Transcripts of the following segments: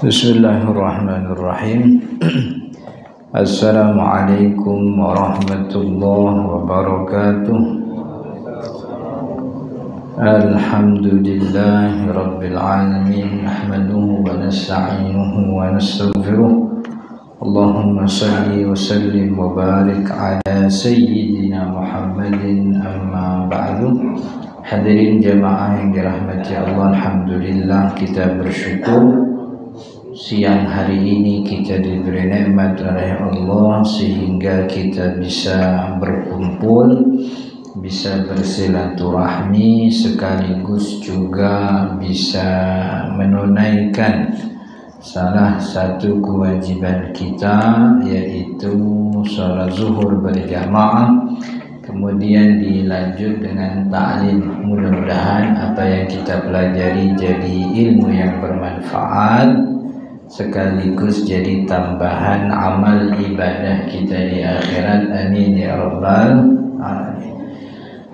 Bismillahirrahmanirrahim. Assalamualaikum warahmatullahi wabarakatuh. Alhamdulillahi rabbil alamin. Nahmaduhu wa nasta'inuhu wa nastaghfiruh. Allahumma salli wa sallim wa barik ala sayyidina Muhammadin, amma ba'du. Hadirin jamaah yang dirahmati Allah, alhamdulillah kita bersyukur siang hari ini kita diberi nikmat oleh Allah sehingga kita bisa berkumpul, bisa bersilaturahmi, sekaligus juga bisa menunaikan salah satu kewajiban kita, yaitu sholat zuhur berjamaah, kemudian dilanjut dengan ta'lim. Mudah-mudahan apa yang kita pelajari jadi ilmu yang bermanfaat sekaligus jadi tambahan amal ibadah kita di akhirat. Amin ya rabbal alamin.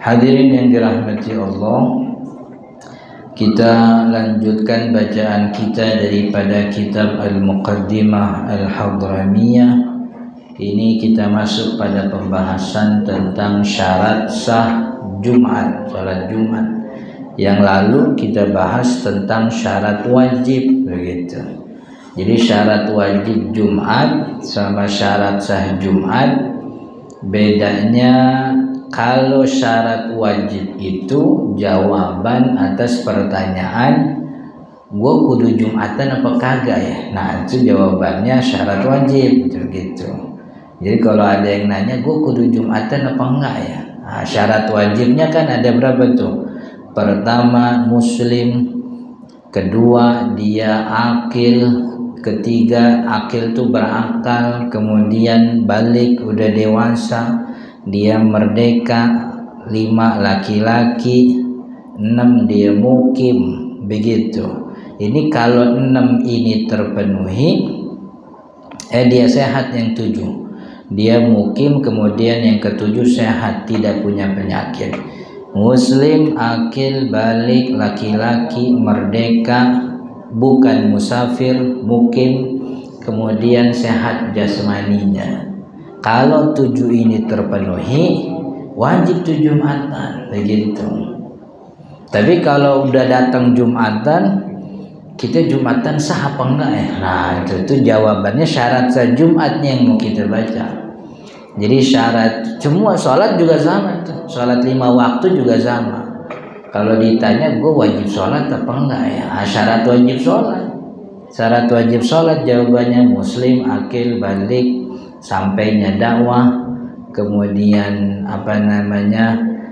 Hadirin yang dirahmati Allah, kita lanjutkan bacaan kita daripada kitab Al-Muqaddimah Al-Hadramiyah. Ini kita masuk pada pembahasan tentang syarat sah Jumat, salat Jumat. Yang lalu kita bahas tentang syarat wajib, begitu. Jadi syarat wajib Jumat sama syarat sah Jumat, bedanya kalau syarat wajib itu jawaban atas pertanyaan gue kudu Jumatan apa kagak ya. Nah itu jawabannya syarat wajib gitu. Jadi kalau ada yang nanya gue kudu Jumatan apa enggak ya, nah, syarat wajibnya kan ada berapa tuh? Pertama muslim, kedua dia akil, ketiga akil tuh berakal, kemudian balik udah dewasa, dia merdeka, 5 laki-laki, 6 dia mukim, begitu. Ini kalau 6 ini terpenuhi, dia sehat. Yang 7 dia mukim, kemudian yang ke-7 sehat, tidak punya penyakit. Muslim, akil, balik, laki-laki, merdeka, bukan musafir, mukim, kemudian sehat jasmaninya. Kalau 7 ini terpenuhi, wajib tuh Jumatan, begitu. Tapi kalau udah datang Jumatan, kita Jumatan sah apa enggak ya? Nah itu jawabannya syarat sah Jumatnya yang mau kita baca. Jadi syarat semua sholat juga sama tuh, sholat 5 waktu juga sama. Kalau ditanya gue wajib sholat apa enggak ya, syarat wajib sholat. Syarat wajib sholat jawabannya muslim, akil, balik, sampainya dakwah, kemudian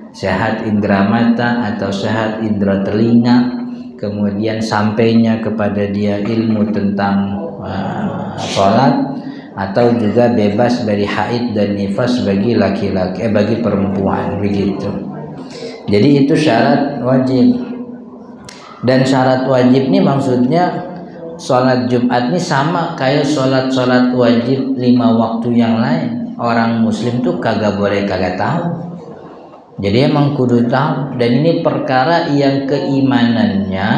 sehat indera mata atau sehat indera telinga, kemudian sampainya kepada dia ilmu tentang sholat, atau juga bebas dari haid dan nifas bagi laki-laki, bagi perempuan, begitu. Jadi itu syarat wajib. Dan syarat wajib ini maksudnya sholat Jumat ini sama kayak sholat wajib 5 waktu yang lain. Orang muslim tuh kagak boleh kagak tahu. Jadi emang kudu tahu. Dan ini perkara yang keimanannya,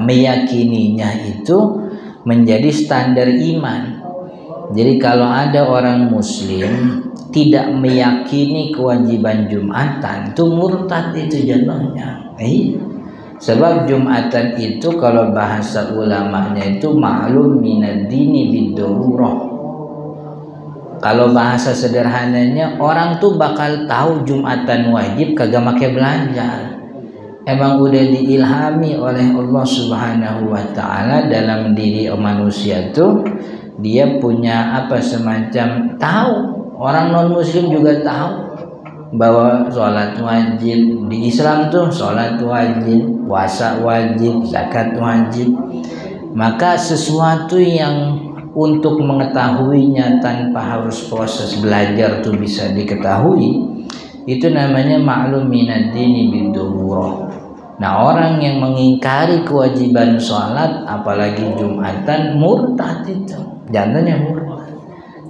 meyakininya itu menjadi standar iman. Jadi kalau ada orang muslim tidak meyakini kewajiban Jumatan, itu murtad, itu jatuhnya. Sebab Jumatan itu kalau bahasa ulamanya itu ma'lum minad dini bid-darurah. Kalau bahasa sederhananya, orang tuh bakal tahu Jumatan wajib kagak make belajar. Emang udah diilhami oleh Allah Subhanahu wa taala dalam diri manusia tuh, dia punya semacam tahu. Orang non muslim juga tahu bahwa sholat wajib di Islam tuh, sholat wajib, puasa wajib, zakat wajib. Maka sesuatu yang untuk mengetahuinya tanpa harus proses belajar tuh bisa diketahui, itu namanya ma'lum minad dini bid-darurah. Nah orang yang mengingkari kewajiban sholat apalagi Jumatan, murtad itu, jatuhnya murtad.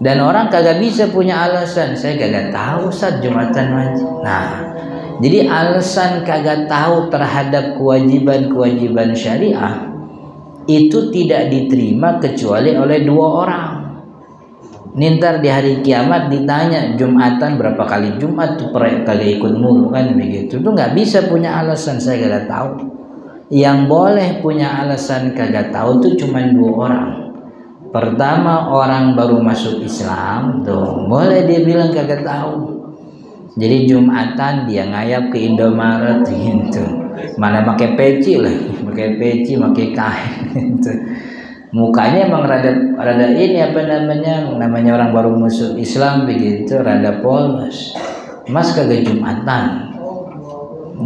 Dan orang kagak bisa punya alasan, saya kagak tahu saat Jumatan wajib. Nah jadi alasan kagak tahu terhadap kewajiban-kewajiban syariah itu tidak diterima kecuali oleh 2 orang. Ini ntar di hari kiamat ditanya, Jumatan berapa kali Jumat tuh kagak ikut mulu kan begitu. Itu nggak bisa punya alasan saya kagak tahu. Yang boleh punya alasan kagak tahu tuh cuma 2 orang. Pertama, orang baru masuk Islam tuh boleh dia bilang kagak tahu. Jadi Jumatan dia ngayap ke Indomaret gitu. Mana pakai peci lah, pakai peci, pakai kain gitu. Mukanya emang rada ini apa namanya orang baru masuk Islam begitu, rada polos. Mas kagak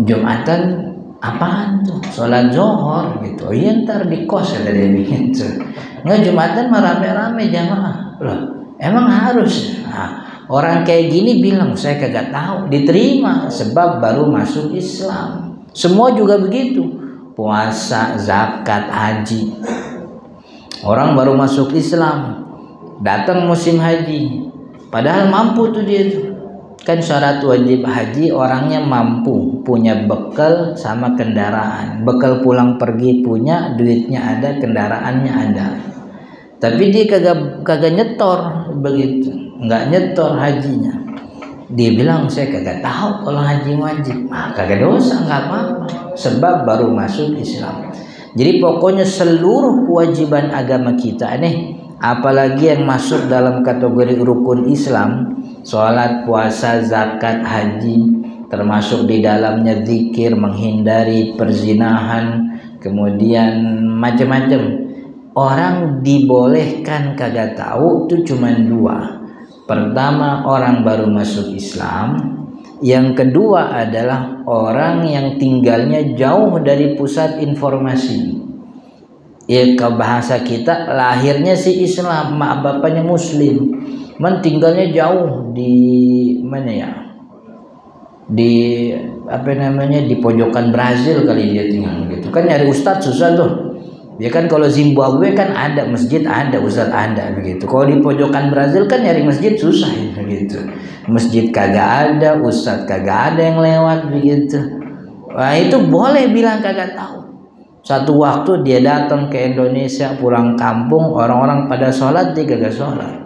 Jumatan apaan tuh? Sholat Zuhur gitu. Oh iya ntar di kos kata dia begitu. Nggak, Jumatan mah rame-rame jamaah. Loh, emang harus? Nah, orang kayak gini bilang saya kagak tahu, diterima sebab baru masuk Islam. Semua juga begitu. Puasa, zakat, haji. Orang baru masuk Islam, datang musim haji, padahal mampu tuh dia tuh. Kan syarat wajib haji orangnya mampu, punya bekal sama kendaraan. Bekal pulang pergi punya, duitnya ada, kendaraannya ada. Tapi dia kagak nyetor begitu, nggak nyetor hajinya. Dia bilang saya kagak tahu kalau haji wajib. Kagak dosa, nggak apa-apa, sebab baru masuk Islam. Jadi pokoknya seluruh kewajiban agama kita nih, apalagi yang masuk dalam kategori rukun Islam, sholat, puasa, zakat, haji, termasuk di dalamnya zikir, menghindari perzinahan, kemudian macam-macam. Orang dibolehkan kagak tahu itu cuma 2. Pertama, orang baru masuk Islam. Yang kedua adalah orang yang tinggalnya jauh dari pusat informasi. Ya, ke bahasa kita lahirnya si Islam, mak bapaknya Muslim, tinggalnya jauh di mana ya? Di di pojokan Brazil kali dia tinggal gitu. Kan nyari ustadz susah tuh. Ya kan kalau Zimbabwe kan ada masjid, ada ustadz ada begitu. Kalau di pojokan Brazil kan nyari masjid susah ya, begitu. Masjid kagak ada, ustadz kagak ada yang lewat begitu. Nah itu boleh bilang kagak tahu. Satu waktu dia datang ke Indonesia, pulang kampung, orang-orang pada sholat, dia kagak sholat.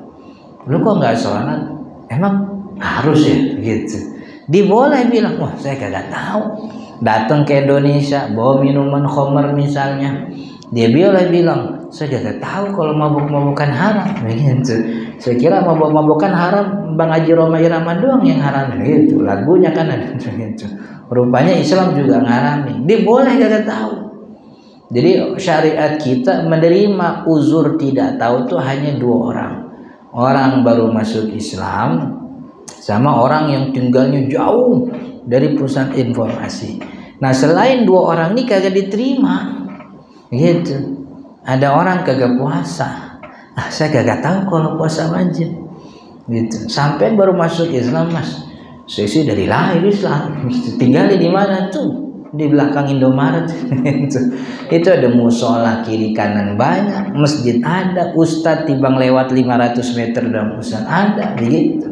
Lu kok nggak sholat? Emang harus ya gitu. Dia boleh bilang, wah saya kagak tahu. Datang ke Indonesia, bawa minuman khamar misalnya. Dia bilang, saya gak tahu kalau mabuk-mabukan haram begitu. Saya kira mabuk-mabukan haram Bang Haji Roma Irama doang yang haram gitu. Lagunya kan ada gitu. Rupanya Islam juga ngarami. Dia boleh gak tahu. Jadi syariat kita menerima uzur tidak tahu itu hanya 2 orang. Orang baru masuk Islam sama orang yang tinggalnya jauh dari pusat informasi. Nah, selain 2 orang ini kagak diterima. Gitu. Ada orang kagak puasa. Saya kagak tahu kalau puasa wajib. Gitu. Sampai baru masuk Islam, Mas. Saya sih dari lahir Islam. Tinggal di mana tuh? Di belakang Indomaret. Itu ada musola kiri kanan banyak, masjid ada, ustadz timbang lewat 500 meter dan ustadz ada, begitu.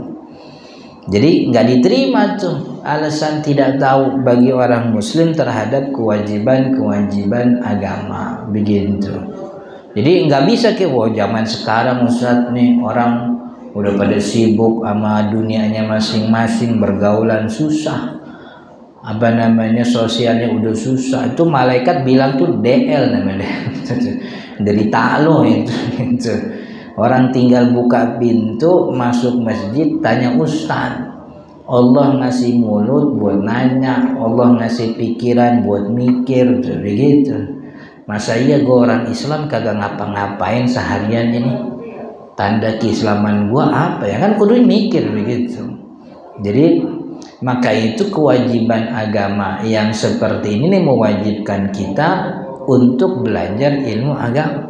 Jadi nggak diterima tuh alasan tidak tahu bagi orang Muslim terhadap kewajiban agama begitu. Jadi nggak bisa zaman sekarang Ustadz nih orang udah pada sibuk sama dunianya masing-masing, bergaulan susah, sosialnya udah susah. Itu malaikat bilang tuh DL namanya dari talo itu. Orang tinggal buka pintu masuk masjid tanya ustaz. Allah ngasih mulut buat nanya, Allah ngasih pikiran buat mikir, begitu. Masa iya gue orang Islam kagak ngapa-ngapain seharian ini? Tanda keislaman gue apa ya? Kan kudu mikir begitu. Jadi maka itu kewajiban agama yang seperti ini nih mewajibkan kita untuk belajar ilmu agama.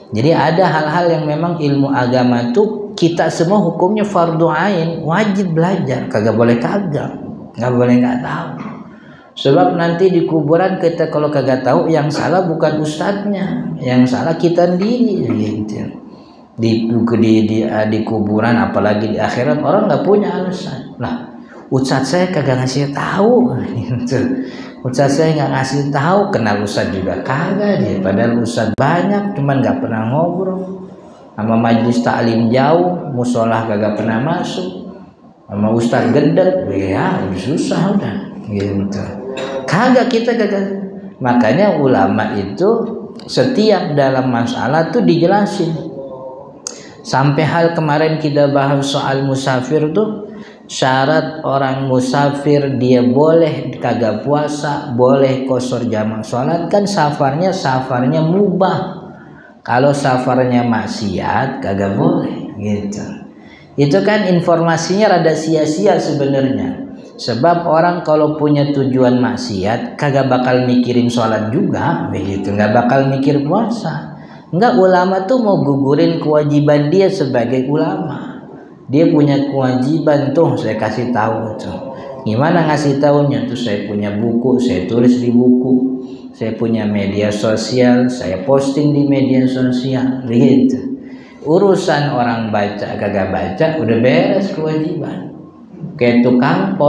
Jadi ada hal-hal yang memang ilmu agama itu kita semua hukumnya fardu ain, wajib belajar, kagak boleh kagak, nggak boleh nggak tahu. Sebab nanti di kuburan kita kalau kagak tahu, yang salah bukan ustadznya, yang salah kita sendiri gitu. Di kuburan apalagi di akhirat orang nggak punya alasan. Lah, ustadz saya kagak ngasih tahu gitu. Ustaz saya nggak ngasih tahu, kenal Ustaz juga kagak dia. Padahal Ustaz banyak, cuman nggak pernah ngobrol. Sama majelis taklim jauh, musolah kagak pernah masuk. Sama Ustaz gendek, ya susah udah gitu. Kagak kita kagak. Makanya ulama itu setiap dalam masalah tuh dijelasin. Sampai hal kemarin kita bahas soal musafir tuh, syarat orang musafir dia boleh kagak puasa, boleh qashar jamak sholat kan safarnya mubah. Kalau safarnya maksiat kagak boleh gitu. Itu kan informasinya rada sia-sia sebenarnya. Sebab orang kalau punya tujuan maksiat kagak bakal mikirin sholat juga begitu, nggak bakal mikir puasa. Enggak, ulama tuh mau gugurin kewajiban dia sebagai ulama. Dia punya kewajiban tuh, saya kasih tahu tuh. Gimana ngasih tahunya tuh? Saya punya buku, saya tulis di buku. Saya punya media sosial, saya posting di media sosial, begitu. Urusan orang baca kagak baca udah beres kewajiban. Kayak tukang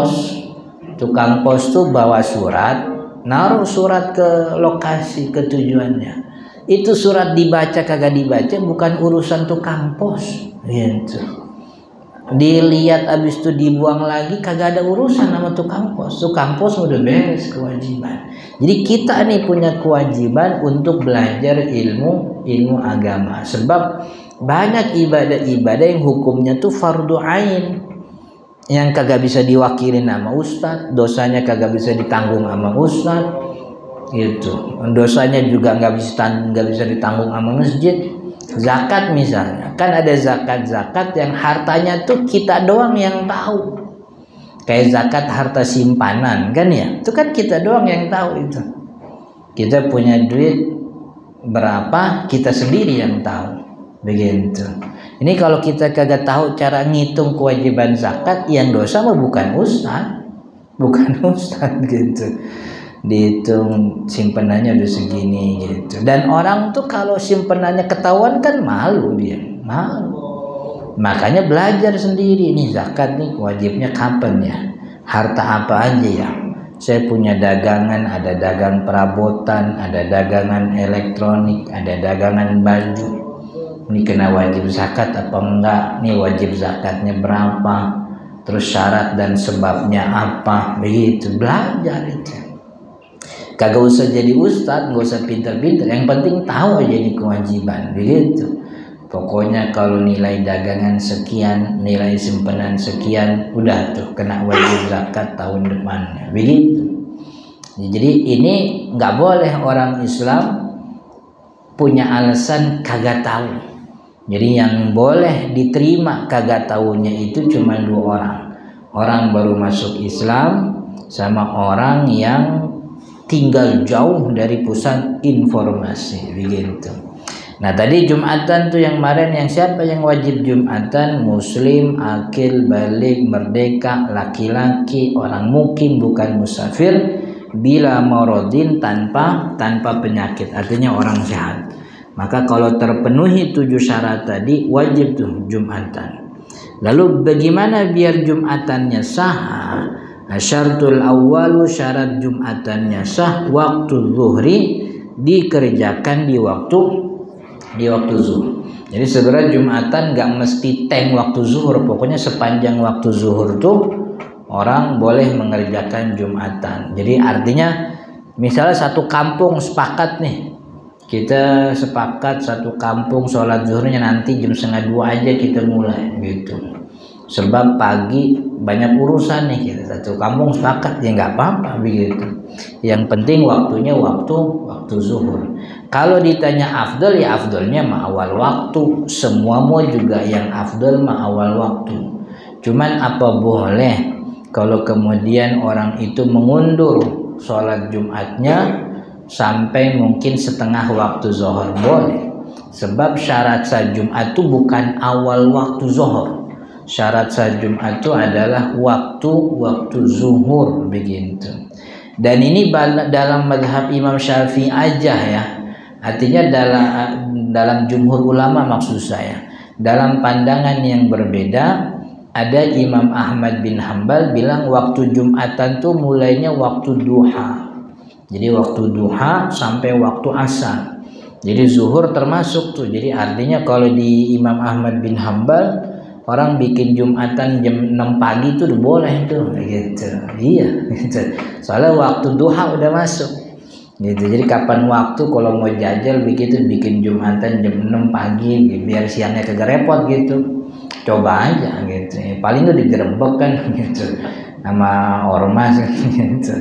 pos tuh bawa surat, naruh surat ke lokasi ke tujuannya. Itu surat dibaca kagak dibaca bukan urusan tukang pos gitu. Dilihat abis itu dibuang lagi kagak ada urusan sama tukang pos. Tukang pos udah beres kewajiban. Jadi kita nih punya kewajiban untuk belajar ilmu agama. Sebab banyak ibadah-ibadah yang hukumnya tuh fardu ain, yang kagak bisa diwakilin sama ustadz, dosanya kagak bisa ditanggung sama ustadz. Gitu, dosanya juga nggak bisa ditanggung sama masjid. Zakat misalnya, kan ada zakat yang hartanya tuh kita doang yang tahu. Kayak zakat harta simpanan kan ya, itu kan kita doang yang tahu itu. Kita punya duit berapa kita sendiri yang tahu, begitu. Ini kalau kita kagak tahu cara ngitung kewajiban zakat, yang dosa mah bukan ustadz gitu. Dihitung simpenannya udah segini gitu. Dan orang tuh kalau simpenannya ketahuan kan malu. Makanya belajar sendiri nih, zakat nih wajibnya kapan ya, harta apa aja ya. Saya punya dagangan, ada dagang perabotan, ada dagangan elektronik, ada dagangan baju. Ini kena wajib zakat apa enggak? Nih wajib zakatnya berapa? Terus syarat dan sebabnya apa? Begitu, belajar itu. Kagak usah jadi ustadz, nggak usah pinter-pinter, yang penting tahu aja ini kewajiban, begitu. Pokoknya kalau nilai dagangan sekian, nilai simpanan sekian, udah tuh kena wajib zakat tahun depannya, begitu. Jadi ini nggak boleh orang Islam punya alasan kagak tahu. Jadi yang boleh diterima kagak tahunya itu cuma dua orang. Orang baru masuk Islam sama orang yang tinggal jauh dari pusat informasi, begitu. Nah tadi Jumatan tuh yang kemarin, yang siapa yang wajib Jumatan? Muslim, akil, balik, merdeka, laki-laki, orang mukim bukan musafir, bila maradin tanpa penyakit, artinya orang sehat. Maka kalau terpenuhi 7 syarat tadi wajib tuh Jumatan. Lalu bagaimana biar Jumatannya sah? Syaratul awwalu, syarat Jumatannya sah waktu zuhri, dikerjakan di waktu zuhur. Jadi sebenarnya Jumatan nggak mesti teng waktu zuhur, pokoknya sepanjang waktu zuhur tuh orang boleh mengerjakan Jumatan. Jadi artinya misalnya satu kampung sepakat nih, kita sepakat satu kampung sholat zuhurnya nanti jam 1:30 aja kita mulai gitu. Sebab pagi banyak urusan nih, kita satu kampung sepakat ya nggak apa-apa begitu. Yang penting waktunya waktu zuhur. Kalau ditanya afdal, ya afdalnya mah awal waktu. Semua juga yang afdal mah awal waktu. Cuman apa boleh kalau kemudian orang itu mengundur sholat Jumatnya sampai mungkin setengah waktu zuhur? Boleh. Sebab syarat salat Jumat itu bukan awal waktu zuhur. Syarat salat Jumat itu adalah waktu zuhur, begitu. Dan ini dalam mazhab Imam Syafi'i aja ya. Artinya dalam jumhur ulama maksud saya. Dalam pandangan yang berbeda, ada Imam Ahmad bin Hambal bilang waktu Jumatan tuh mulainya waktu duha. Jadi waktu duha sampai waktu asar. Jadi zuhur termasuk tuh. Jadi artinya kalau di Imam Ahmad bin Hambal, orang bikin Jumatan jam 6 pagi itu udah boleh tuh gitu. Iya gitu. Soalnya waktu duha udah masuk. Gitu. Jadi kapan waktu kalau mau jajal begitu bikin Jumatan jam 6 pagi biar siangnya kagak repot gitu. Coba aja gitu. Paling tuh digerebek kan gitu. Sama ormas gitu.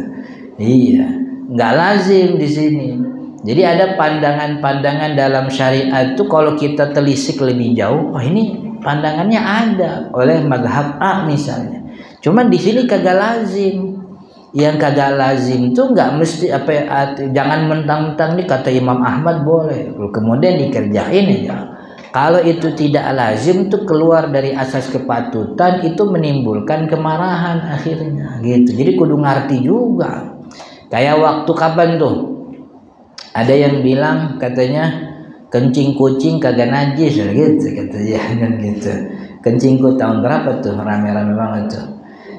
Iya. Nggak lazim di sini. Jadi ada pandangan-pandangan dalam syariat itu kalau kita telisik lebih jauh, oh ini pandangannya ada oleh mazhab A misalnya. Cuman di sini kagak lazim. Yang kagak lazim itu nggak mesti jangan mentang-mentang nih kata Imam Ahmad boleh, kemudian dikerjain aja. Kalau itu tidak lazim tuh keluar dari asas kepatutan itu menimbulkan kemarahan akhirnya gitu. Jadi kudu ngerti juga. Kayak waktu kapan tuh? Ada yang bilang katanya kencing kucing kagak najis gitu katanya kan gitu. Kencing kucing tahun berapa tuh rame-rame banget tuh.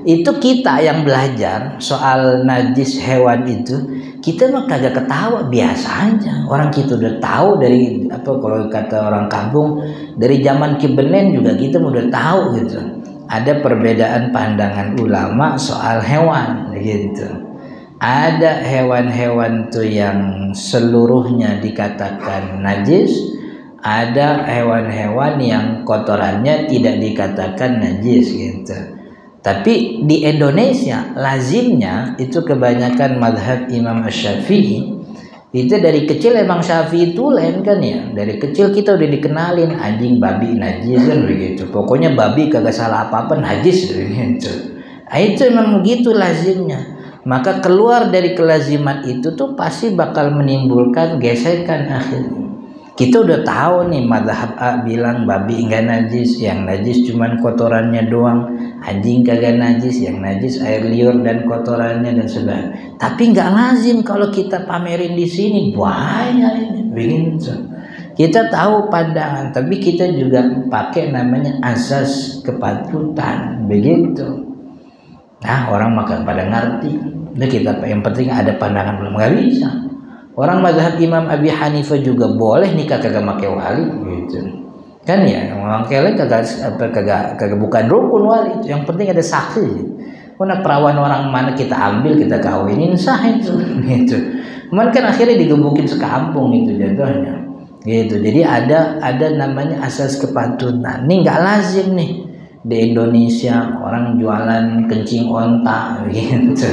Itu kita yang belajar soal najis hewan itu, kita mah kagak ketawa, biasa aja. Orang kita udah tahu dari kalau kata orang kampung dari zaman Kibenen juga kita udah tahu gitu. Ada perbedaan pandangan ulama soal hewan gitu. Ada hewan-hewan tuh yang seluruhnya dikatakan najis, ada hewan-hewan yang kotorannya tidak dikatakan najis gitu. Tapi di Indonesia lazimnya itu kebanyakan mazhab Imam Syafi'i itu dari kecil emang Syafi'i tulen kan ya. Dari kecil kita udah dikenalin anjing babi najis kan begitu. Pokoknya babi kagak salah apa-apa najis gitu. Nah, itu emang begitu lazimnya. Maka keluar dari kelaziman itu tuh pasti bakal menimbulkan gesekan akhirnya. Kita udah tahu nih mazhab A bilang babi enggak najis, yang najis cuman kotorannya doang, anjing kagak najis, yang najis air liur dan kotorannya dan sebagainya. Tapi enggak lazim kalau kita pamerin di sini, bahaya ini begitu. Kita tahu pandangan, tapi kita juga pakai namanya asas kepatutan begitu. Nah orang makan pada ngerti. Nah kita yang penting ada pandangan belum nggak bisa. Orang mazhab Imam Abi Hanifah juga boleh nikah kagak make wali gitu. Kan ya, orang kele kagak bukan rukun wali itu. Yang penting ada saksi. Mana perawan orang mana kita ambil kita kawinin sah itu gitu. Cuman kan akhirnya digebukin sekampung itu jatuhnya. Gitu. Jadi ada namanya asas kepatutan. Ini nggak lazim nih. Di Indonesia orang jualan kencing onta gitu.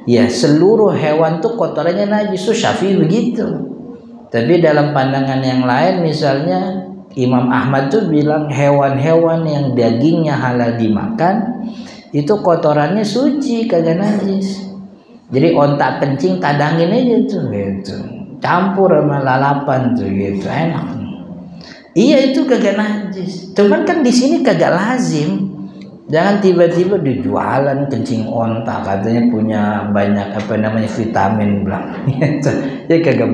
Ya seluruh hewan tuh kotorannya najis, so Syafi'i begitu. Tapi dalam pandangan yang lain misalnya Imam Ahmad tuh bilang hewan-hewan yang dagingnya halal dimakan itu kotorannya suci kagak najis. Jadi onta kencing tadangin aja tuh gitu. Campur sama lalapan tuh gitu enak. Iya itu kagak najis. Cuman kan di sini kagak lazim. Jangan tiba-tiba dijualan kencing onta katanya punya banyak vitamin bilang. Jadi kagak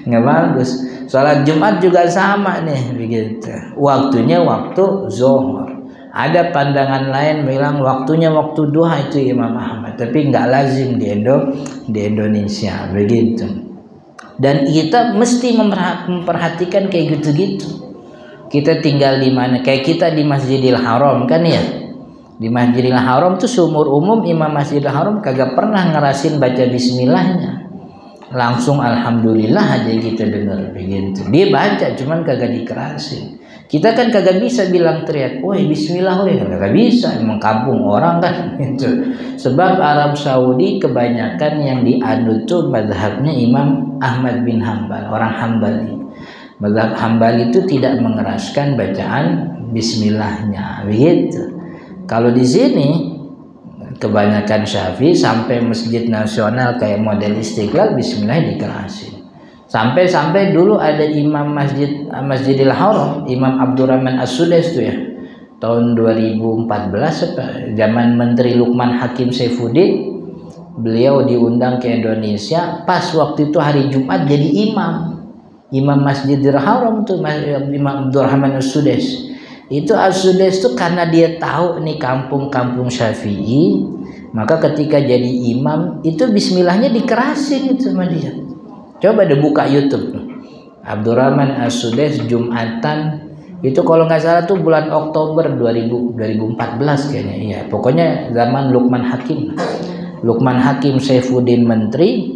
nggak bagus. Sholat Jumat juga sama nih begitu. Waktunya waktu zuhur. Ada pandangan lain bilang waktunya waktu duha itu Imam Ahmad. Tapi nggak lazim di Indonesia begitu. Dan kita mesti memperhatikan kayak gitu-gitu. Kita tinggal di mana? Kayak kita di Masjidil Haram kan ya. Di Masjidil Haram tuh seumur umum Imam Masjidil Haram kagak pernah ngerasin baca bismillahnya. Langsung alhamdulillah aja kita dengar begitu. Dia baca cuman kagak dikerasin. Kita kan kagak bisa bilang teriak, "Woi bismillah woi." Kagak bisa, emang kampung orang kan gitu. Sebab Arab Saudi kebanyakan yang dianut tuh mazhabnya Imam Ahmad bin Hambal, orang Hambali. Mazhab Hambali itu tidak mengeraskan bacaan bismillahnya begitu. Kalau di sini kebanyakan Syafi'i sampai Masjid Nasional kayak model Istiqlal bismillah dikerasin. Sampai dulu ada imam Masjidil Haram, Imam Abdurrahman As-Sudais tuh ya. Tahun 2014 zaman Menteri Lukman Hakim Saifuddin, beliau diundang ke Indonesia pas waktu itu hari Jumat jadi imam Masjidil Haram tuh Imam Abdurrahman As-Sudais. Itu As-Sudais tuh karena dia tahu nih kampung-kampung Syafi'i, Maka ketika jadi imam itu bismillahnya dikerasin itu sama dia. Coba deh buka YouTube. Abdurrahman As-Sudais Jumatan itu kalau nggak salah tuh bulan Oktober 2014 kayaknya. Iya, pokoknya zaman Lukman Hakim. Lukman Hakim Saifuddin Menteri,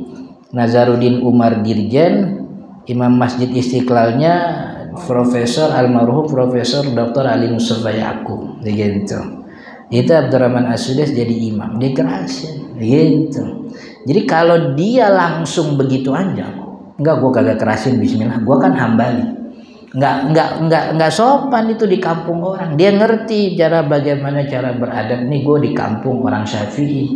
Nazaruddin Umar Dirjen, Imam Masjid Istiqlalnya Profesor almarhum Profesor Dr. Ali Mustafa Yaqub gitu. Itu Abdurrahman As-Sudais jadi imam, dikerasin gitu. Jadi kalau dia langsung begitu aja, enggak, gua kagak kerasin bismillah, gua kan hambali. Enggak sopan itu di kampung orang. Dia ngerti bagaimana cara beradab. Nih gua di kampung orang Syafi'i,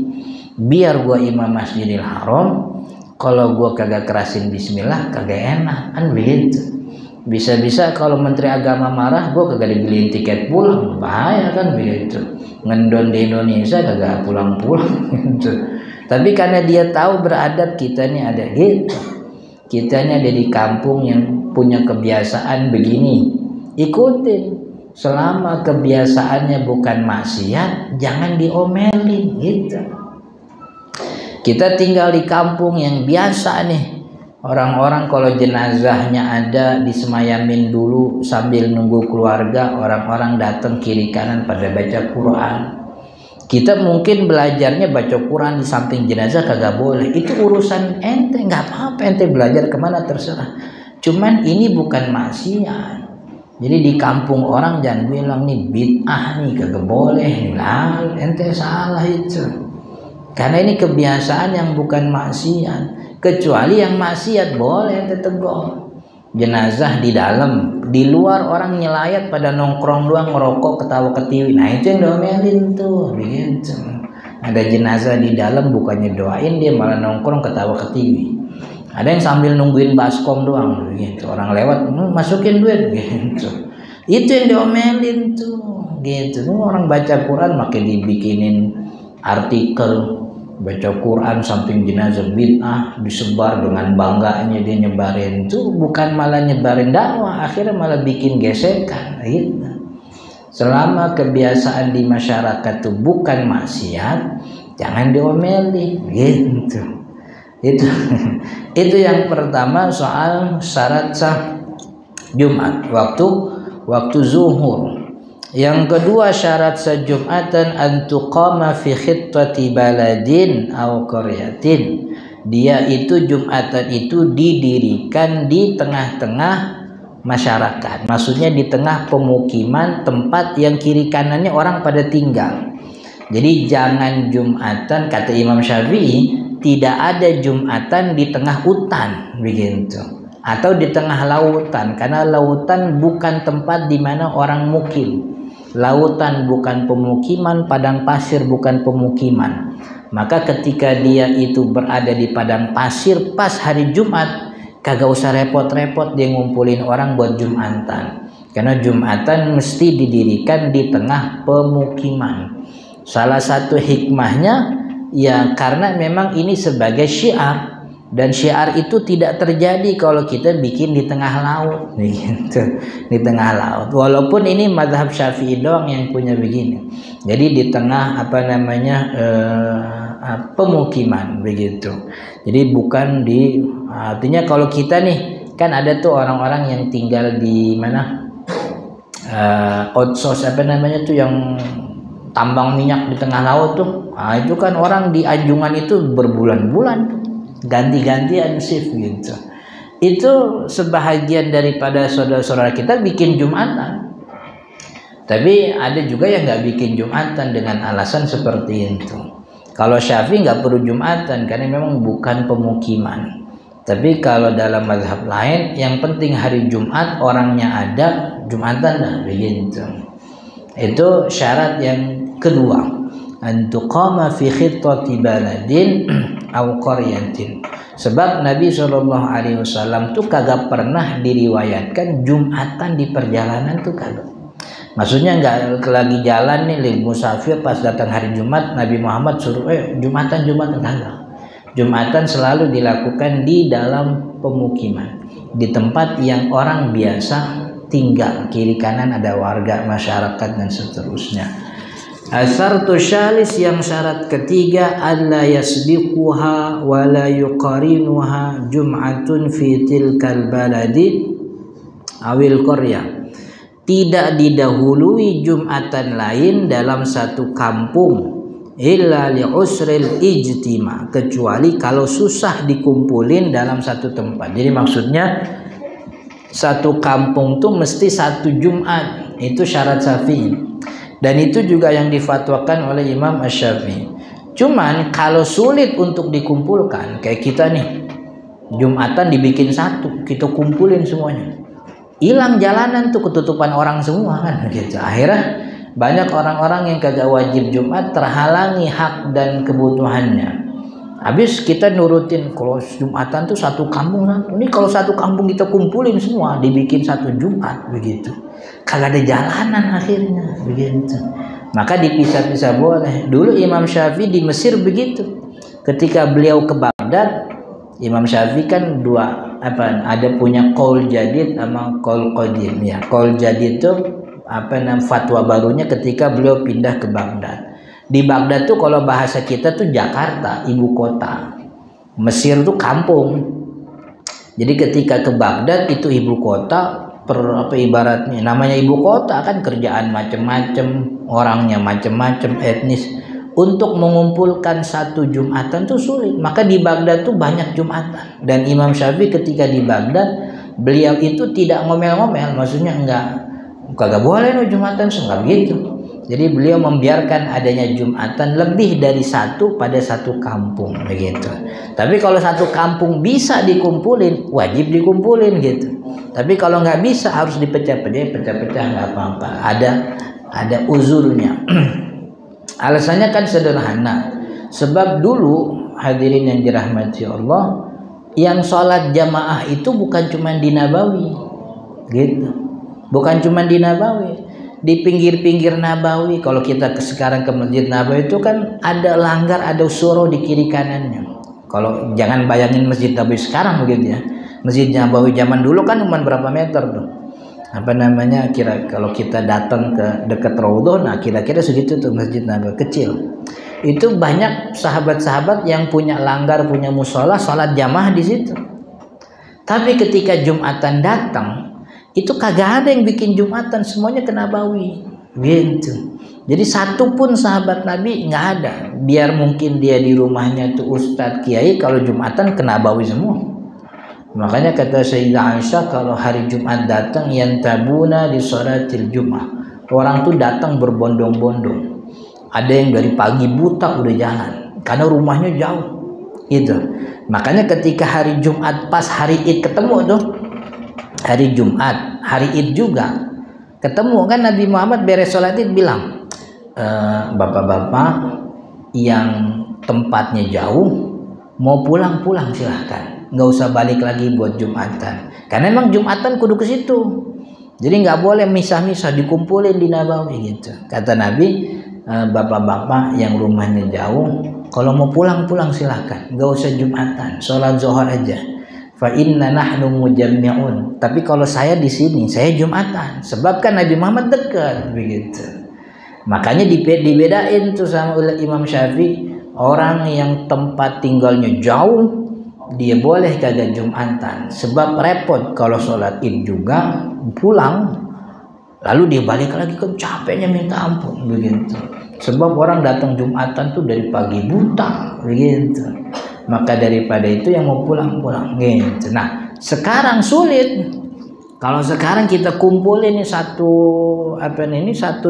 biar gua imam Masjidil Haram, kalau gua kagak kerasin bismillah kagak enak kan begitu. Bisa-bisa kalau Menteri Agama marah, gue kagak dibeliin tiket pulang, bahaya kan begitu. Ngendon di Indonesia kagak pulang-pulang gitu. Tapi karena dia tahu beradab, kita nih ada gitu. Kita nih ada di kampung yang punya kebiasaan begini, ikutin. Selama kebiasaannya bukan maksiat, jangan diomelin gitu. Kita tinggal di kampung yang biasa nih. Orang-orang kalau jenazahnya ada disemayamin dulu sambil nunggu keluarga, orang-orang datang kiri kanan pada baca Quran. Kita mungkin belajarnya baca Quran di samping jenazah kagak boleh. Itu urusan ente, nggak apa-apa ente belajar kemana terserah. Cuman ini bukan maksiat. Jadi di kampung orang jangan bilang nih bid'ah nih kagak boleh. Lah ente salah itu. Karena ini kebiasaan yang bukan maksiat. Kecuali yang maksiat boleh tegur. Jenazah di dalam, di luar orang nyelayat pada nongkrong doang ngerokok ketawa ketiwi. Nah itu yang diomelin tuh, begitu. Ada jenazah di dalam bukannya doain dia malah nongkrong ketawa ketiwi. Ada yang sambil nungguin baskom doang, begitu. Orang lewat masukin duit, gitu. Itu yang diomelin tuh, gitu. Orang baca Quran makin dibikinin artikel. Baca Quran samping jenazah bid'ah, disebar dengan bangganya dia nyebarin. Itu bukan malah nyebarin dakwah, akhirnya malah bikin gesekan gitu. Selama kebiasaan di masyarakat itu bukan maksiat, jangan diomelin gitu. Itu yang pertama soal syarat sah Jumat, waktu zuhur. Yang kedua syarat sah Jumatan antuqama fi khittati baladin aw qaryatin. Dia itu Jumatan itu didirikan di tengah-tengah masyarakat. Maksudnya di tengah pemukiman, tempat yang kiri kanannya orang pada tinggal. Jadi jangan Jumatan, kata Imam Syafi'i, tidak ada Jumatan di tengah hutan begitu. Atau di tengah lautan, karena lautan bukan tempat di mana orang mukim. Lautan bukan pemukiman, padang pasir bukan pemukiman. Maka ketika dia itu berada di padang pasir pas hari Jumat, kagak usah repot-repot dia ngumpulin orang buat Jumatan. Karena Jumatan mesti didirikan di tengah pemukiman. Salah satu hikmahnya ya karena memang ini sebagai syiar. Dan syiar itu tidak terjadi kalau kita bikin di tengah laut, gitu. Di tengah laut. Walaupun ini mazhab Syafi'i doang yang punya begini. Jadi di tengah pemukiman begitu. Jadi bukan di, artinya kalau kita nih kan ada tuh orang-orang yang tinggal di mana outsource tuh yang tambang minyak di tengah laut tuh. Nah, itu kan orang di anjungan itu berbulan-bulan tuh. Ganti-gantian shift gitu. Itu sebahagian daripada saudara-saudara kita bikin Jumatan. Tapi ada juga yang nggak bikin Jumatan dengan alasan seperti itu. Kalau Syafi'i nggak perlu Jumatan karena memang bukan pemukiman. Tapi kalau dalam mazhab lain yang penting hari Jumat orangnya ada, Jumatan dah begitu. Itu syarat yang kedua. Antuqama fi khittati baladin aw qaryatin. Sebab Nabi SAW tuh kagak pernah diriwayatkan Jumatan di perjalanan tuh kagak. Maksudnya nggak lagi jalan nih musafir pas datang hari Jumat Nabi Muhammad suruh Jumatan kagak. Jumatan selalu dilakukan di dalam pemukiman, di tempat yang orang biasa tinggal, kiri kanan ada warga masyarakat dan seterusnya. Asartu syalis, yang syarat ketiga, alla yasbiquha wa la yuqarinuha jum'atun fi tilkal baladi awil qaryah. Tidak didahului jumatan lain dalam satu kampung illa li usril ijtima, kecuali kalau susah dikumpulin dalam satu tempat. Jadi maksudnya satu kampung tuh mesti satu Jumat, itu syarat Syafi'i. Dan itu juga yang difatwakan oleh Imam Asy-Syafi'i. Cuman kalau sulit untuk dikumpulkan, kayak kita nih, Jumatan dibikin satu, kita kumpulin semuanya. Hilang jalanan tuh, ketutupan orang semua kan gitu. Akhirnya banyak orang-orang yang kagak wajib Jumat terhalangi hak dan kebutuhannya. Habis kita nurutin kalau Jumatan tuh satu kampung kan. Ini kalau satu kampung kita kumpulin semua, dibikin satu Jumat begitu. Kagak ada jalanan akhirnya begitu. Maka dipisah-pisah boleh. Dulu Imam Syafi'i di Mesir begitu. Ketika beliau ke Baghdad, Imam Syafi'i kan ada punya qaul jadid sama qaul qadim ya. Qaul jadid itu fatwa barunya ketika beliau pindah ke Baghdad. Di Baghdad tuh kalau bahasa kita tuh Jakarta, ibu kota. Mesir tuh kampung. Jadi ketika ke Baghdad itu ibu kota, ibaratnya namanya ibu kota kan kerjaan macem-macem, orangnya macem-macem, etnis. Untuk mengumpulkan satu Jumatan tuh sulit. Maka di Baghdad tuh banyak Jumatan. Dan Imam Syafi'i ketika di Baghdad, beliau itu tidak ngomel-ngomel, maksudnya kagak boleh no Jumatan, enggak begitu. Jadi beliau membiarkan adanya Jumatan lebih dari satu pada satu kampung begitu. Tapi kalau satu kampung bisa dikumpulin, wajib dikumpulin gitu. Tapi kalau nggak bisa harus dipecah-pecah nggak apa-apa. Ada uzurnya. Alasannya kan sederhana. Sebab dulu hadirin yang dirahmati Allah, yang sholat jamaah itu bukan cuma di Nabawi, gitu. Bukan cuma di Nabawi. Di pinggir-pinggir Nabawi, kalau kita sekarang ke Masjid Nabawi itu kan ada langgar, ada suro di kiri kanannya. Kalau jangan bayangin Masjid Nabawi sekarang begitu ya. Masjid Nabawi zaman dulu kan cuma berapa meter tuh. Kalau kita datang ke dekat Raudhah, nah kira-kira segitu tuh Masjid Nabawi, kecil. Itu banyak sahabat-sahabat yang punya langgar, punya musola, sholat jamaah di situ. Tapi ketika Jumatan datang, itu kagak ada yang bikin Jumatan, semuanya ke Nabawi gitu. Jadi satu pun sahabat Nabi nggak ada. Biar mungkin dia di rumahnya tuh ustadz kiai, kalau Jumatan ke Nabawi semua. Makanya kata Sayyidah Aisyah, kalau hari Jumat datang, yantabuna di sholatil Jum'ah, orang tuh datang berbondong-bondong. Ada yang dari pagi buta udah jalan karena rumahnya jauh gitu. Makanya ketika hari Jumat pas hari Id ketemu tuh, hari Jumat, hari Id juga ketemu kan, Nabi Muhammad beres sholat Id bilang, bapak-bapak yang tempatnya jauh mau pulang-pulang silahkan, nggak usah balik lagi buat Jumatan, karena emang Jumatan kudu ke situ. Jadi nggak boleh misah-misah, dikumpulin di Nabawi gitu. Kata Nabi, bapak-bapak yang rumahnya jauh kalau mau pulang-pulang silahkan, nggak usah Jumatan, sholat zuhur aja. Fa inna nahnu mujammi'un. Tapi kalau saya di sini, saya Jumatan. Sebab kan Nabi Muhammad dekat begitu. Makanya dibedain tuh sama oleh Imam Syafi'i, orang yang tempat tinggalnya jauh, dia boleh kagak Jumatan. Sebab repot kalau sholat Id juga pulang, lalu dia balik lagi kan capeknya minta ampun begitu. Sebab orang datang Jumatan tuh dari pagi buta begitu. Maka daripada itu yang mau pulang-pulang gitu. Nah sekarang sulit. Kalau sekarang kita kumpulin ini satu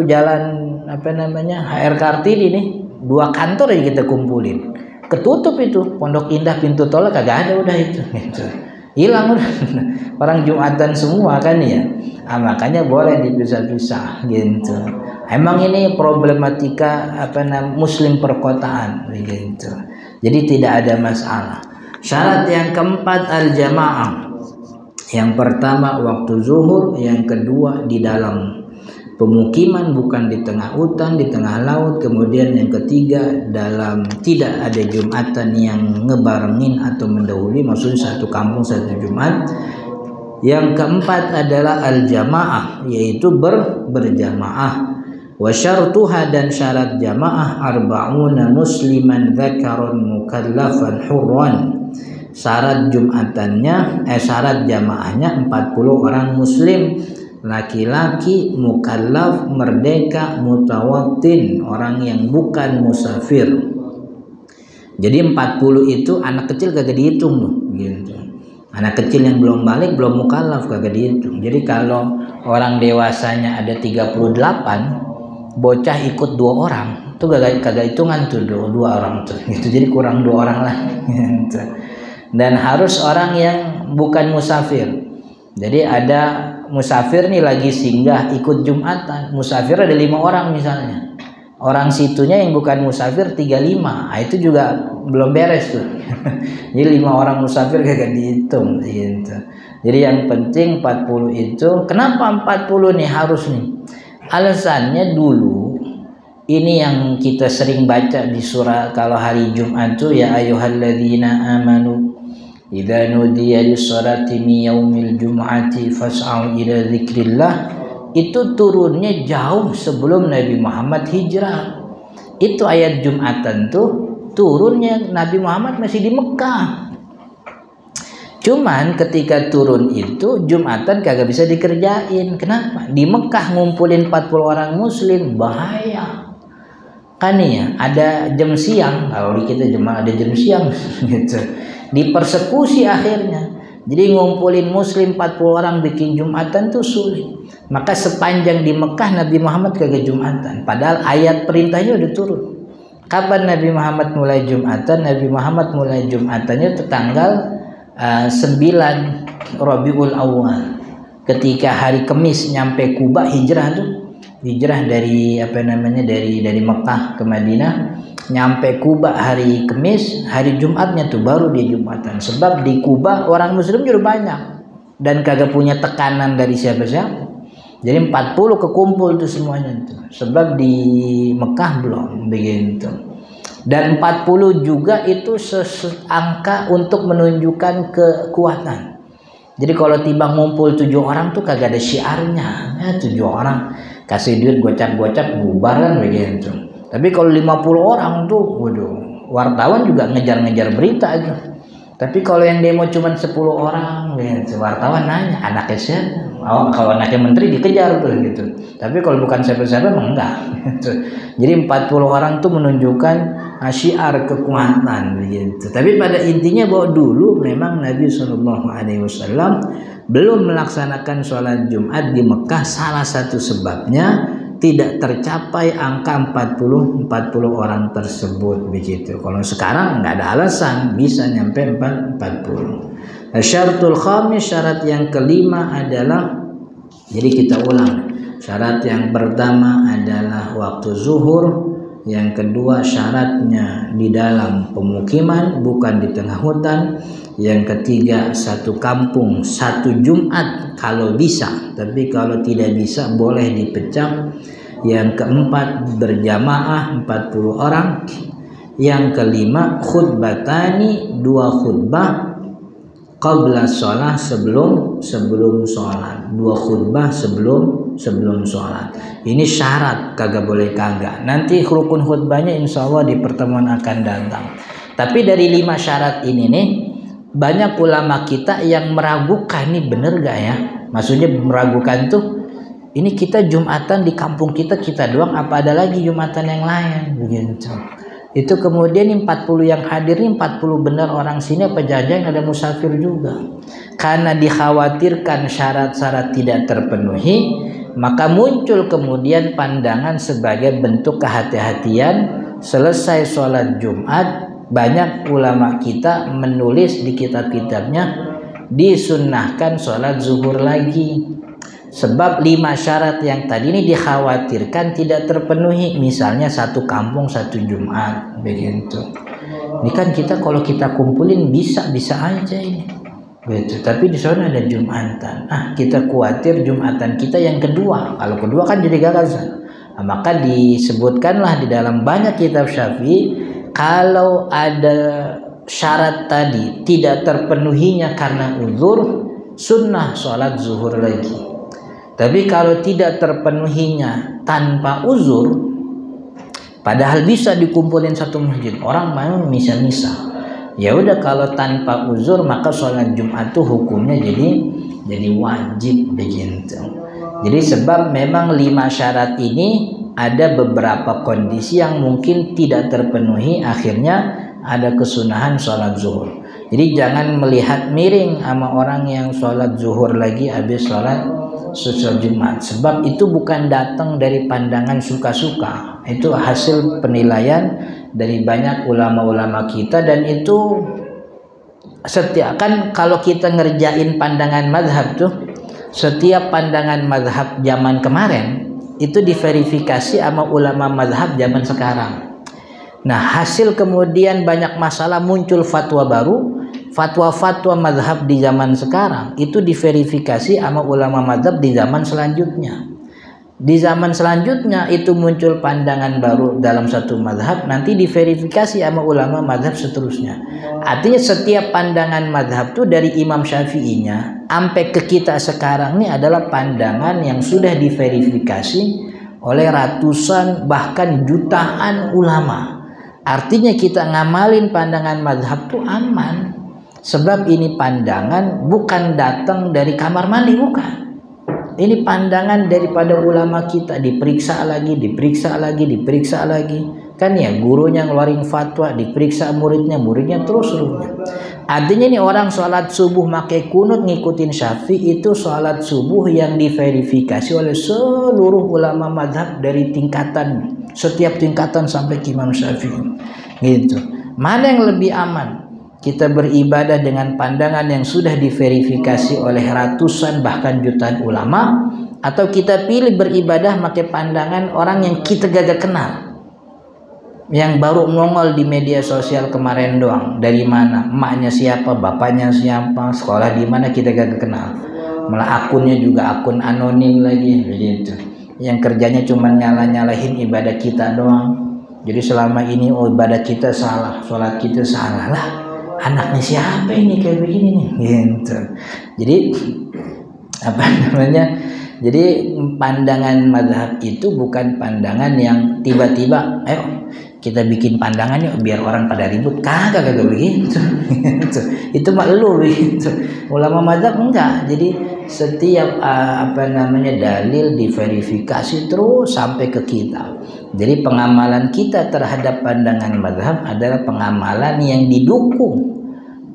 jalan HR Kartini nih, 2 kantor aja kita kumpulin, ketutup itu Pondok Indah pintu tol kagak ada udah itu gitu. Hilang udah orang Jumatan semua kan ya. Makanya boleh dipisah-pisah gitu. Emang ini problematika muslim perkotaan gitu. Jadi tidak ada masalah. Syarat yang keempat al-jamaah. Yang pertama waktu zuhur, yang kedua di dalam pemukiman bukan di tengah hutan, di tengah laut. Kemudian yang ketiga dalam tidak ada Jumatan yang ngebarengin atau mendahului, maksudnya satu kampung satu Jumat. Yang keempat adalah al-jamaah, yaitu berjamaah. Wa syartuha, dan syarat jamaah arba'una musliman dzakaran mukallafan hurran. Syarat Jumatannya syarat jamaahnya 40 orang muslim laki-laki mukallaf, merdeka, mutawattin, orang yang bukan musafir. Jadi 40 itu anak kecil kagak dihitung loh, gitu. Anak kecil yang belum balik, belum mukallaf kagak dihitung. Jadi kalau orang dewasanya ada 38, bocah ikut 2 orang, itu kagak hitungan tuh 2 orang tuh. Gitu. Jadi kurang 2 orang lah. Gitu. Dan harus orang yang bukan musafir. Jadi ada musafir nih lagi singgah ikut Jumatan. Musafir ada 5 orang misalnya. Orang situnya yang bukan musafir 35. Nah, itu juga belum beres tuh. Jadi 5 orang musafir kagak dihitung gitu. Jadi yang penting 40 itu. Kenapa 40 nih harus nih? Alasannya dulu ini yang kita sering baca di surah kalau hari Jumat tuh, ya ayyuhalladzina amanu idza nudiya lis-sholati min yaumil jum'ati fas'au ila dzikrillah. Itu turunnya jauh sebelum Nabi Muhammad hijrah. Itu ayat Jumatan tuh turunnya Nabi Muhammad masih di Mekah. Cuman ketika turun itu Jumatan kagak bisa dikerjain. Kenapa? Di Mekah ngumpulin 40 orang muslim bahaya. Kan ya, ada jam siang. Kalau di kita jemaah ada jam siang gitu. Dipersekusi akhirnya. Jadi ngumpulin muslim 40 orang bikin Jumatan tuh sulit. Maka sepanjang di Mekah Nabi Muhammad kagak Jumatan. Padahal ayat perintahnya udah turun. Kapan Nabi Muhammad mulai Jumatan? Nabi Muhammad mulai Jumatannya itu tanggal 9 Rabiul Awal. Ketika hari Kamis nyampe Kuba hijrah tuh. Hijrah dari dari Mekah ke Madinah. Nyampe Kuba hari Kamis, hari Jumatnya tuh baru dia Jumatan. Sebab di Kuba orang muslim juga banyak dan kagak punya tekanan dari siapa-siapa. Jadi 40 kekumpul tuh semuanya tuh. Sebab di Mekah belum begitu. Dan 40 juga itu angka untuk menunjukkan kekuatan. Jadi kalau tiba ngumpul 7 orang tuh kagak ada syiarnya. Ya 7 orang kasih duit gocap-gocap bubar kan begitu. Tapi kalau 50 orang tuh, waduh, wartawan juga ngejar-ngejar berita aja. Tapi kalau yang demo cuma 10 orang, wartawan nanya, anaknya siapa? Oh, kalau anaknya menteri dikejar tuh gitu. Tapi kalau bukan siapa-siapa emang enggak. Gitu. Jadi 40 orang tuh menunjukkan syiar kekuatan begitu. Tapi pada intinya bahwa dulu memang Nabi SAW belum melaksanakan sholat Jumat di Mekah. Salah satu sebabnya tidak tercapai angka 40 orang tersebut begitu. Kalau sekarang nggak ada alasan bisa nyampe 40. Syaratul khamis, syarat yang kelima adalah, jadi kita ulang. Syarat yang pertama adalah waktu zuhur, yang kedua syaratnya di dalam pemukiman bukan di tengah hutan, yang ketiga satu kampung satu Jumat kalau bisa, tapi kalau tidak bisa boleh dipecah. Yang keempat berjamaah 40 orang. Yang kelima khutbatani, 2 khutbah qabla sholat, sebelum sholat, 2 khutbah sebelum sholat. Ini syarat, kagak boleh kagak. Nanti rukun khutbahnya insya Allah di pertemuan akan datang. Tapi dari 5 syarat ini nih banyak ulama kita yang meragukan, ini bener gak ya? Maksudnya meragukan tuh, ini kita Jumatan di kampung kita doang, apa ada lagi Jumatan yang lain begitu. Itu kemudian 40 yang hadir ini 40 benar orang sini apa jangan ada musafir juga. Karena dikhawatirkan syarat-syarat tidak terpenuhi, maka muncul kemudian pandangan sebagai bentuk kehati-hatian. Selesai sholat Jumat, banyak ulama kita menulis di kitab-kitabnya disunnahkan sholat zuhur lagi. Sebab 5 syarat yang tadi ini dikhawatirkan tidak terpenuhi. Misalnya satu kampung satu Jumat begitu. Ini kan kita kalau kita kumpulin bisa aja ini. Begitu. Tapi di sana ada Jumatan. Kita khawatir Jumatan kita yang kedua. Kalau kedua kan jadi gagasan. Maka disebutkanlah di dalam banyak kitab Syafi'i, kalau ada syarat tadi tidak terpenuhinya karena uzur, sunnah sholat zuhur lagi. Tapi kalau tidak terpenuhinya tanpa uzur, padahal bisa dikumpulin satu masjid, orang mau misa-misa. Ya udah, kalau tanpa uzur maka sholat Jumat itu hukumnya jadi wajib begitu. Jadi sebab memang 5 syarat ini ada beberapa kondisi yang mungkin tidak terpenuhi, akhirnya ada kesunahan sholat zuhur. Jadi jangan melihat miring sama orang yang sholat zuhur lagi habis sholat Jumat, sebab itu bukan datang dari pandangan suka-suka, itu hasil penilaian dari banyak ulama-ulama kita. Dan itu setiap, kan kalau kita ngerjain pandangan madhab tuh, setiap pandangan madhab zaman kemarin itu diverifikasi sama ulama madhab zaman sekarang. Nah, hasil kemudian banyak masalah, muncul fatwa baru, fatwa-fatwa madhab di zaman sekarang itu diverifikasi sama ulama madhab di zaman selanjutnya. Di zaman selanjutnya itu muncul pandangan baru dalam satu madhab, nanti diverifikasi sama ulama madhab seterusnya. Artinya setiap pandangan madhab itu dari Imam Syafi'inya sampai ke kita sekarang ini adalah pandangan yang sudah diverifikasi oleh ratusan bahkan jutaan ulama. Artinya kita ngamalin pandangan madhab itu aman, sebab ini pandangan bukan datang dari kamar mandi, bukan. Ini pandangan daripada ulama kita, diperiksa lagi, diperiksa lagi, diperiksa lagi. Kan ya, gurunya ngeluarin fatwa, diperiksa muridnya terus. Artinya ini orang sholat subuh pakai kunut ngikutin Syafi'i, itu sholat subuh yang diverifikasi oleh seluruh ulama madhab dari tingkatan, setiap tingkatan sampai ke Imam Syafi'i. Gitu. Mana yang lebih aman? Kita beribadah dengan pandangan yang sudah diverifikasi oleh ratusan bahkan jutaan ulama, atau kita pilih beribadah pakai pandangan orang yang kita gak kenal, yang baru nongol di media sosial kemarin doang. Dari mana, emaknya siapa, bapaknya siapa, sekolah di mana, kita gak kenal. Malah akunnya juga akun anonim lagi begitu, yang kerjanya cuma nyalahin ibadah kita doang. Jadi selama ini ibadah kita salah, sholat kita salah lah, anaknya siapa ini kayak begini nih gitu. Jadi apa namanya, jadi pandangan madhab itu bukan pandangan yang tiba-tiba ayo kita bikin pandangan yuk biar orang pada ribut, kagak begitu. Itu mah lu begitu. Ulama madhab enggak. Jadi setiap dalil diverifikasi terus sampai ke kita. Jadi pengamalan kita terhadap pandangan madhab adalah pengamalan yang didukung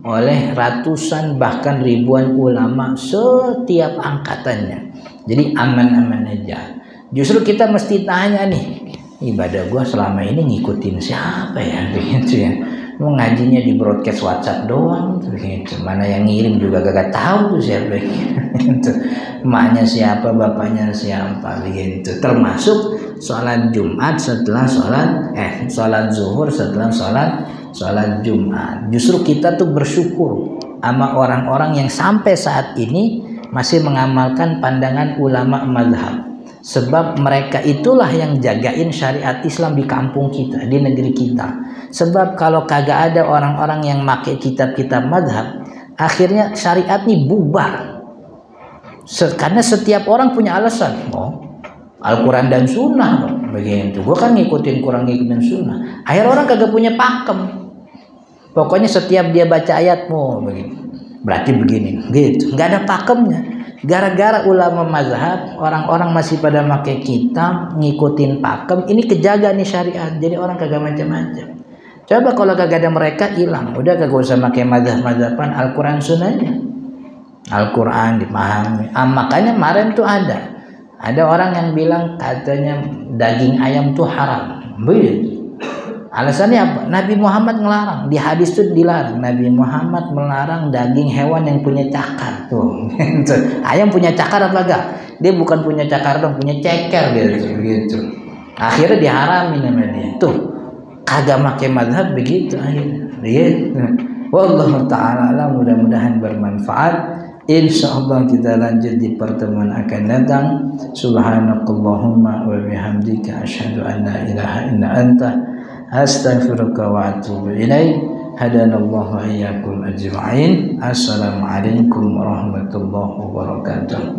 oleh ratusan bahkan ribuan ulama setiap angkatannya. Jadi aman-aman aja. Justru kita mesti tanya nih, ibadah gua selama ini ngikutin siapa ya begitu ya. Mau ngajinya di broadcast WhatsApp doang begitu. Mana yang ngirim juga gak tahu tuh siapa gitu. Emaknya siapa, bapaknya siapa begitu. Termasuk sholat Jumat setelah sholat zuhur setelah sholat Jumat. Justru kita tuh bersyukur sama orang-orang yang sampai saat ini masih mengamalkan pandangan ulama madhab. Sebab mereka itulah yang jagain syariat Islam di kampung kita, di negeri kita. Sebab kalau kagak ada orang-orang yang pakai kitab-kitab madhab, akhirnya syariat ini bubar. Karena setiap orang punya alasan. Al-Quran dan Sunnah dong, begitu. Gue kan ngikutin Quran, ngikutin Sunnah. Akhirnya orang kagak punya pakem. Pokoknya setiap dia baca ayat begitu, berarti begini, gitu. Nggak ada pakemnya. Gara-gara ulama mazhab, orang-orang masih pada pakai kitab, ngikutin pakem. Ini kejaga nih syariat. Jadi orang kagak macam-macam. Coba kalau kagak ada mereka, hilang. Udah kagak usah pakai mazhab-mazhaban, Al-Quran Sunnahnya. Al-Quran dipahami. Makanya kemarin tuh ada orang yang bilang katanya daging ayam tuh haram. Begitu. Alasannya apa? Nabi Muhammad ngelarang. Di hadis itu dilarang. Nabi Muhammad melarang daging hewan yang punya cakar. Tuh. Ayam punya cakar apa enggak? Dia bukan punya cakar dong, punya ceker gitu. Akhirnya diharamin sama dia. Tuh. Kagak pakai mazhab begitu akhirnya. Gitu. Wallahu taala alam, mudah-mudahan bermanfaat. Insyaallah kita lanjut di pertemuan akan datang. Subhanakallahumma wa bihamdika asyhadu an la ilaha illa anta astaghfiruka wa atubu ilaik. hadanallahu wa iyyakum ajma'in. Assalamualaikum warahmatullahi wabarakatuh.